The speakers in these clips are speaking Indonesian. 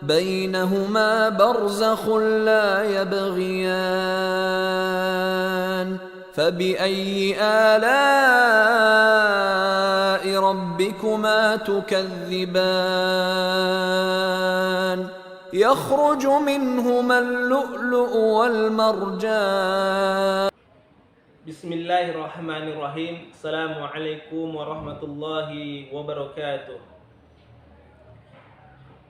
بينهما برزخ لا يبغيان فبأي آلاء ربكما تكذبان يخرج منهما اللؤلؤ والمرجان. Bismillahirrahmanirrahim. Assalamualaikum warahmatullahi wabarakatuh.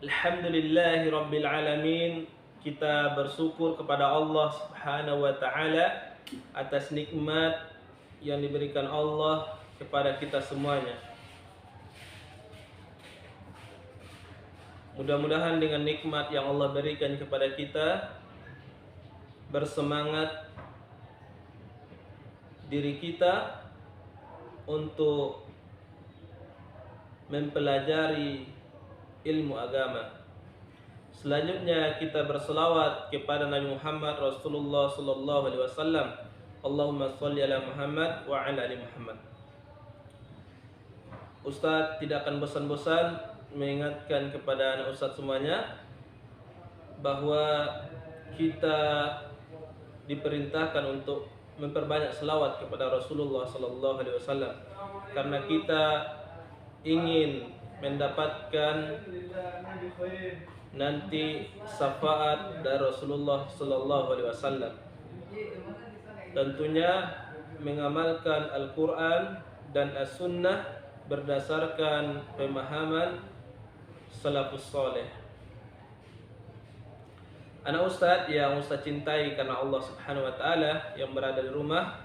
Alhamdulillahi rabbil alamin. Kita bersyukur kepada Allah Subhanahu wa taala atas nikmat yang diberikan Allah kepada kita semuanya. Mudah-mudahan dengan nikmat yang Allah berikan kepada kita, bersemangat diri kita untuk mempelajari ilmu agama. Selanjutnya kita berselawat kepada Nabi Muhammad Rasulullah sallallahu alaihi wasallam. Allahumma shalli ala Muhammad wa ala ali Muhammad. Ustaz tidak akan bosan-bosan mengingatkan kepada anak ustaz semuanya bahwa kita diperintahkan untuk memperbanyak selawat kepada Rasulullah sallallahu alaihi wasallam karena kita ingin mendapatkan nanti syafaat dari Rasulullah sallallahu alaihi wasallam. Tentunya mengamalkan Al-Qur'an dan As-Sunnah berdasarkan pemahaman salafus saleh. Anak Ustadz yang Ustadz cintai karena Allah Subhanahu wa taala yang berada di rumah,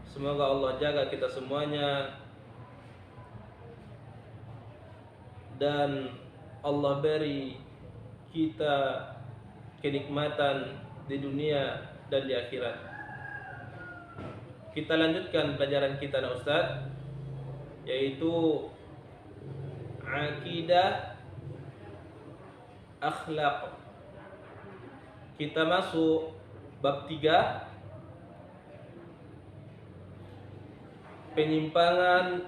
semoga Allah jaga kita semuanya dan Allah beri kita kenikmatan di dunia dan di akhirat. Kita lanjutkan pelajaran kita anak Ustadz, yaitu akidah akhlak. Kita masuk bab 3, penyimpangan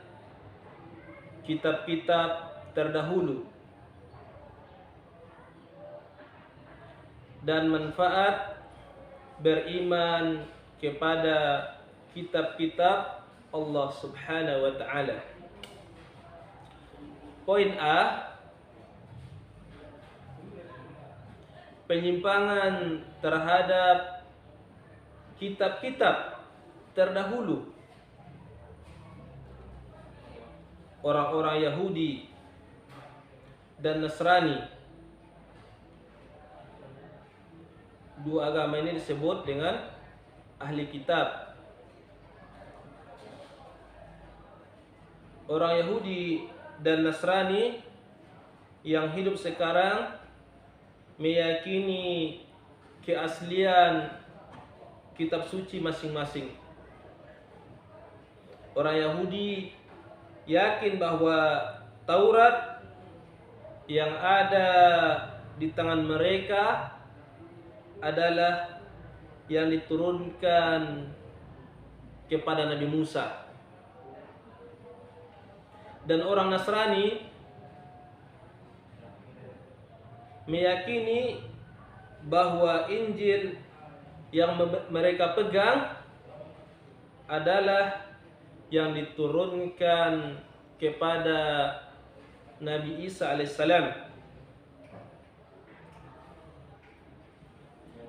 kitab-kitab terdahulu dan manfaat beriman kepada kitab-kitab Allah Subhanahu wa taala. Poin A, penyimpangan terhadap kitab-kitab terdahulu orang-orang Yahudi dan Nasrani. Dua agama ini disebut dengan ahli kitab. Orang Yahudi dan Nasrani yang hidup sekarang meyakini keaslian kitab suci masing-masing. Orang Yahudi yakin bahwa Taurat yang ada di tangan mereka adalah yang diturunkan kepada Nabi Musa. Dan orang Nasrani meyakini bahwa Injil yang mereka pegang adalah yang diturunkan kepada Nabi Isa alaihissalam.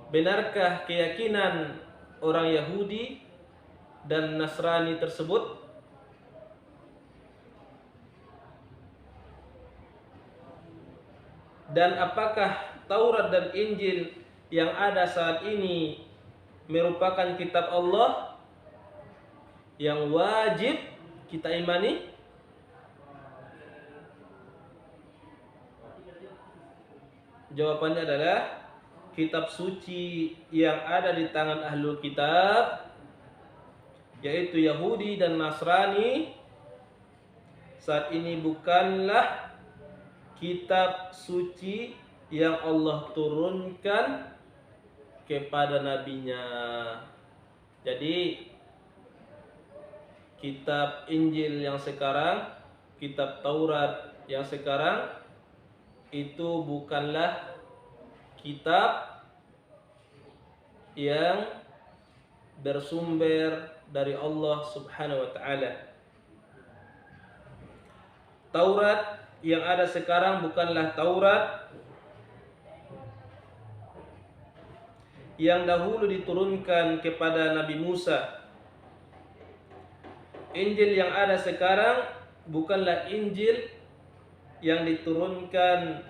Benarkah keyakinan orang Yahudi dan Nasrani tersebut? Dan apakah Taurat dan Injil yang ada saat ini merupakan kitab Allah yang wajib kita imani? Jawabannya adalah kitab suci yang ada di tangan ahlul kitab, yaitu Yahudi dan Nasrani, saat ini bukanlah kitab suci yang Allah turunkan kepada nabinya. Jadi kitab Injil yang sekarang, kitab Taurat yang sekarang itu bukanlah kitab yang bersumber dari Allah Subhanahu wa taala. Taurat yang ada sekarang bukanlah Taurat yang dahulu diturunkan kepada Nabi Musa. Injil yang ada sekarang bukanlah Injil yang diturunkan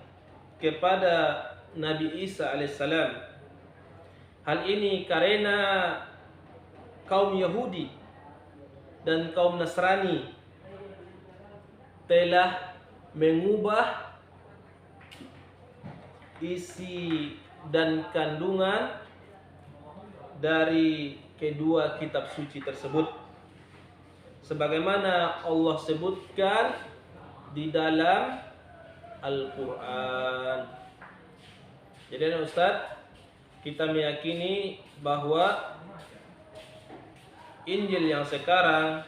kepada Nabi Isa alaihissalam. Hal ini karena kaum Yahudi dan kaum Nasrani telah mengubah isi dan kandungan dari kedua kitab suci tersebut, sebagaimana Allah sebutkan di dalam Al-Quran. Jadi Ustaz, kita meyakini bahwa Injil yang sekarang,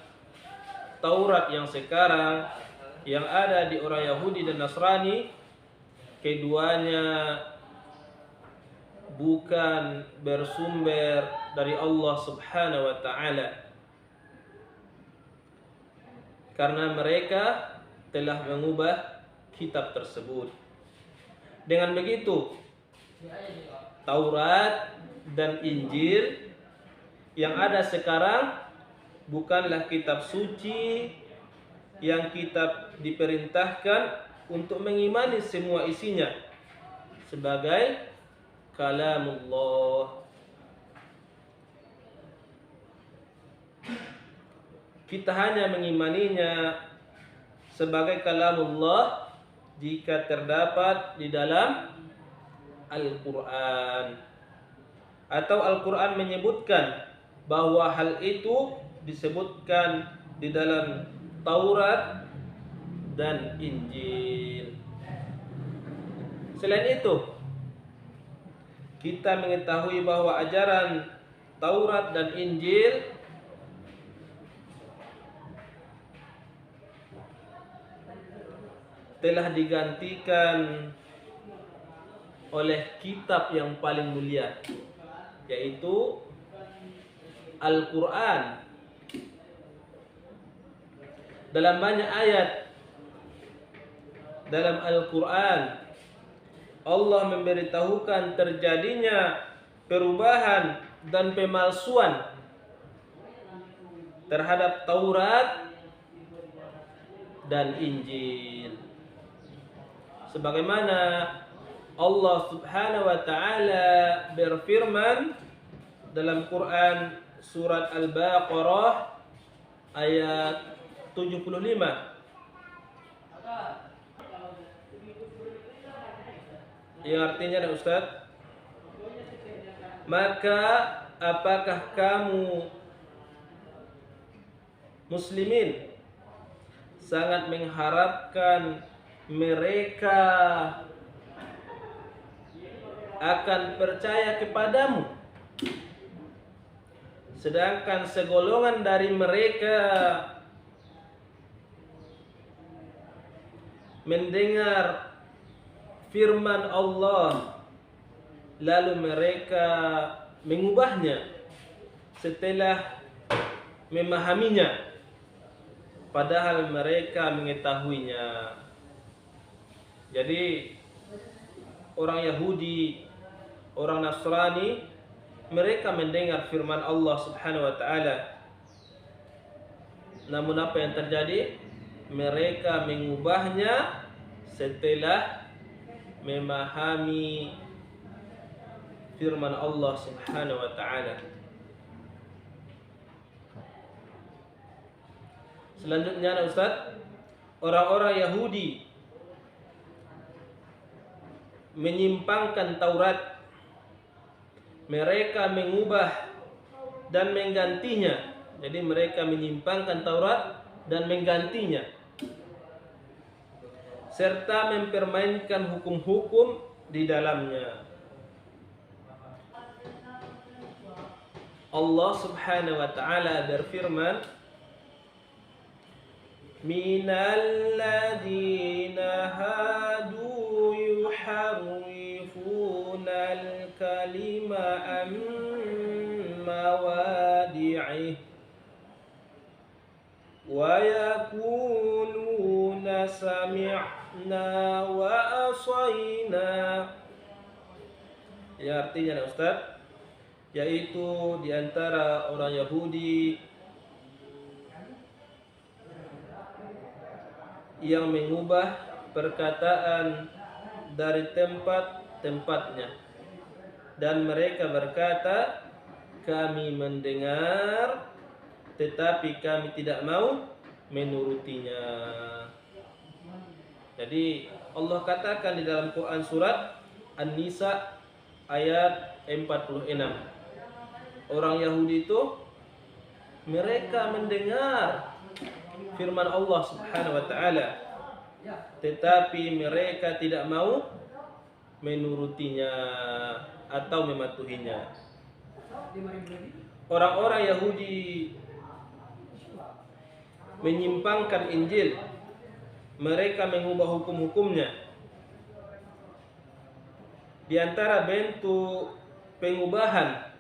Taurat yang sekarang, yang ada di orang Yahudi dan Nasrani, keduanya bukan bersumber dari Allah Subhanahu wa taala, karena mereka telah mengubah kitab tersebut. Dengan begitu, Taurat dan Injil yang ada sekarang bukanlah kitab suci yang kita diperintahkan untuk mengimani semua isinya sebagai kalamullah. Kita hanya mengimaninya sebagai kalamullah jika terdapat di dalam Al-Quran, atau Al-Quran menyebutkan bahwa hal itu disebutkan di dalam Taurat dan Injil. Selain itu, kita mengetahui bahwa ajaran Taurat dan Injil telah digantikan oleh kitab yang paling mulia, yaitu Al-Quran. Dalam banyak ayat dalam Al-Quran, Allah memberitahukan terjadinya perubahan dan pemalsuan terhadap Taurat dan Injil. Sebagaimana Allah Subhanahu wa taala berfirman dalam Quran surat Al-Baqarah ayat 75. Yang artinya Ustaz, maka apakah kamu muslimin sangat mengharapkan mereka akan percaya kepadamu, sedangkan segolongan dari mereka mendengar firman Allah lalu mereka mengubahnya setelah memahaminya, padahal mereka mengetahuinya. Jadi orang Yahudi, orang Nasrani, mereka mendengar firman Allah Subhanahu wa taala. Namun apa yang terjadi? Mereka mengubahnya setelah memahami firman Allah Subhanahu wa taala. Selanjutnya Ustaz, orang-orang Yahudi menyimpangkan Taurat. Mereka mengubah dan menggantinya. Jadi mereka menyimpangkan Taurat dan menggantinya, serta mempermainkan hukum-hukum di dalamnya. Allah Subhanahu wa taala berfirman minal ladzina hadu yuharrifunal kalima an mawadi'ih wa yaquluna sami'na wa asayna. Ya, artinya Ustaz, yaitu di antara orang Yahudi yang mengubah perkataan dari tempat-tempatnya, dan mereka berkata, kami mendengar tetapi kami tidak mau menurutinya. Jadi Allah katakan di dalam Quran surat An-Nisa ayat 46, orang Yahudi itu mereka mendengar firman Allah Subhanahu wa taala, tetapi mereka tidak mau menurutinya atau mematuhinya. Orang-orang Yahudi menyimpangkan Injil, mereka mengubah hukum-hukumnya. Di antara bentuk pengubahan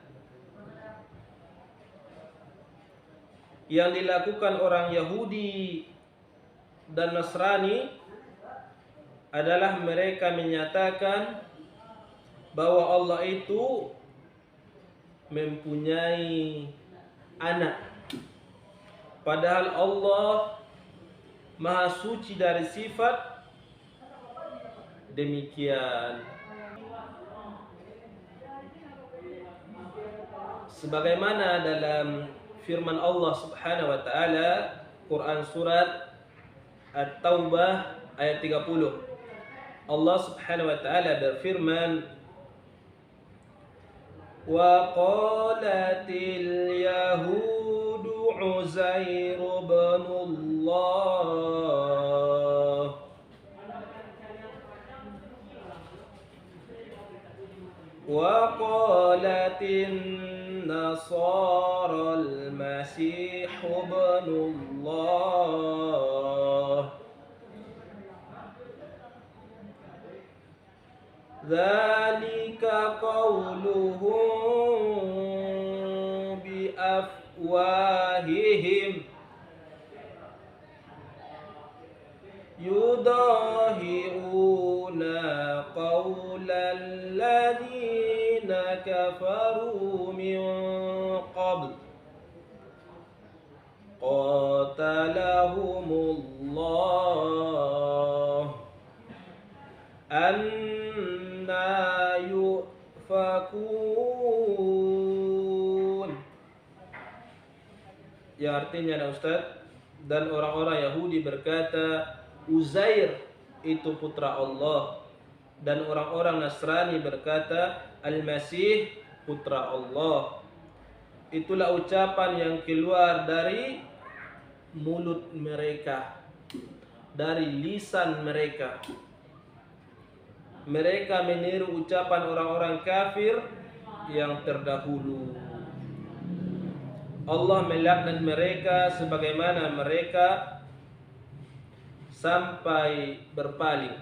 yang dilakukan orang Yahudi dan Nasrani adalah mereka menyatakan bahwa Allah itu mempunyai anak, padahal Allah Maha Suci dari sifat demikian. Sebagaimana dalam firman Allah Subhanahu wa taala Quran surat At-Taubah ayat 30, Allah Subhanahu wa taala berfirman, wa qalatil yahudu Uzair ibn Allah wa qalatin nasara al-masih ibn Allah dzalika qauluhum bi afwahihim yudahiuna qaulal ladzina kafaru min qabl qatalahumullah anna yufakun. Yang artinya Ustaz, dan orang-orang Yahudi berkata Uzair itu putra Allah, dan orang-orang Nasrani berkata Al-Masih putra Allah. Itulah ucapan yang keluar dari mulut mereka, dari lisan mereka. Mereka meniru ucapan orang-orang kafir yang terdahulu. Allah melaknat mereka sebagaimana mereka sampai berpaling.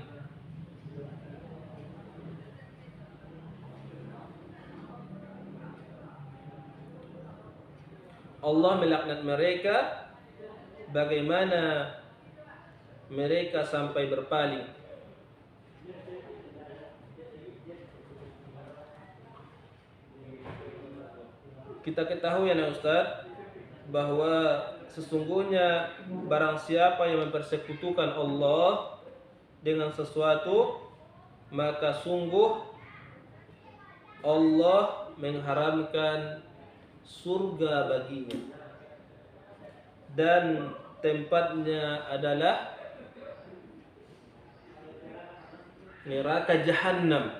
Allah melaknat mereka bagaimana mereka sampai berpaling. Kita ketahui ya Ustaz, bahwa sesungguhnya barang siapa yang mempersekutukan Allah dengan sesuatu, maka sungguh Allah mengharamkan surga baginya, dan tempatnya adalah neraka Jahannam.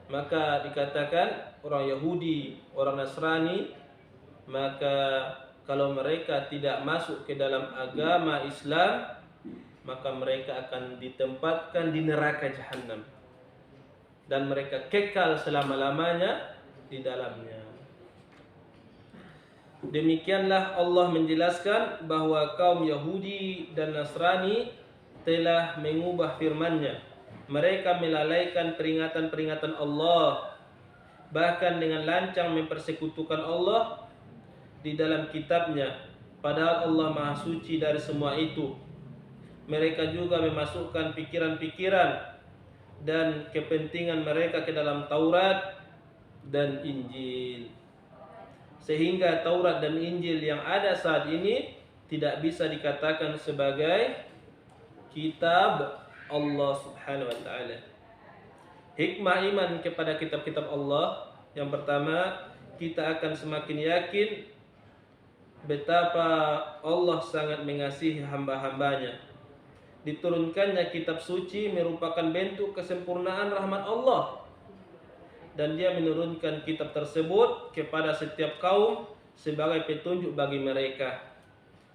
Maka dikatakan orang Yahudi, orang Nasrani, maka kalau mereka tidak masuk ke dalam agama Islam, maka mereka akan ditempatkan di neraka Jahannam, dan mereka kekal selama-lamanya di dalamnya. Demikianlah Allah menjelaskan bahwa kaum Yahudi dan Nasrani telah mengubah firman-Nya. Mereka melalaikan peringatan-peringatan Allah, bahkan dengan lancang mempersekutukan Allah di dalam kitab-Nya, padahal Allah Maha Suci dari semua itu. Mereka juga memasukkan pikiran-pikiran dan kepentingan mereka ke dalam Taurat dan Injil, sehingga Taurat dan Injil yang ada saat ini tidak bisa dikatakan sebagai kitab Allah Subhanahu wa taala. Hikmah iman kepada kitab-kitab Allah, yang pertama, kita akan semakin yakin betapa Allah sangat mengasihi hamba-hambanya. Diturunkannya kitab suci merupakan bentuk kesempurnaan rahmat Allah, dan Dia menurunkan kitab tersebut kepada setiap kaum sebagai petunjuk bagi mereka,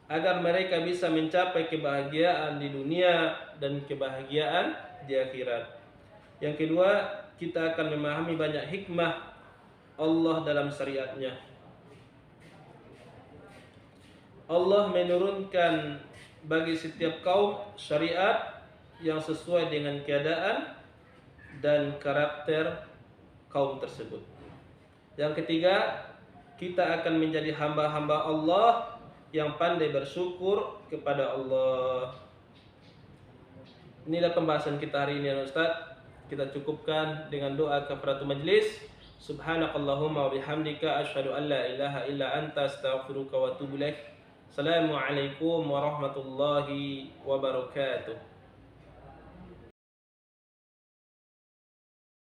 agar mereka bisa mencapai kebahagiaan di dunia dan kebahagiaan di akhirat. Yang kedua, kita akan memahami banyak hikmah Allah dalam syariatnya. Allah menurunkan bagi setiap kaum syariat yang sesuai dengan keadaan dan karakter kaum tersebut. Yang ketiga, kita akan menjadi hamba-hamba Allah yang pandai bersyukur kepada Allah. Inilah pembahasan kita hari ini, Ustaz. Kita cukupkan dengan doa kafaratul majlis. Subhanakallahumma wa bihamdika asyhadu an la ilaha illa anta astaghfiruka wa atubu ilaik. Assalamualaikum warahmatullahi wabarakatuh.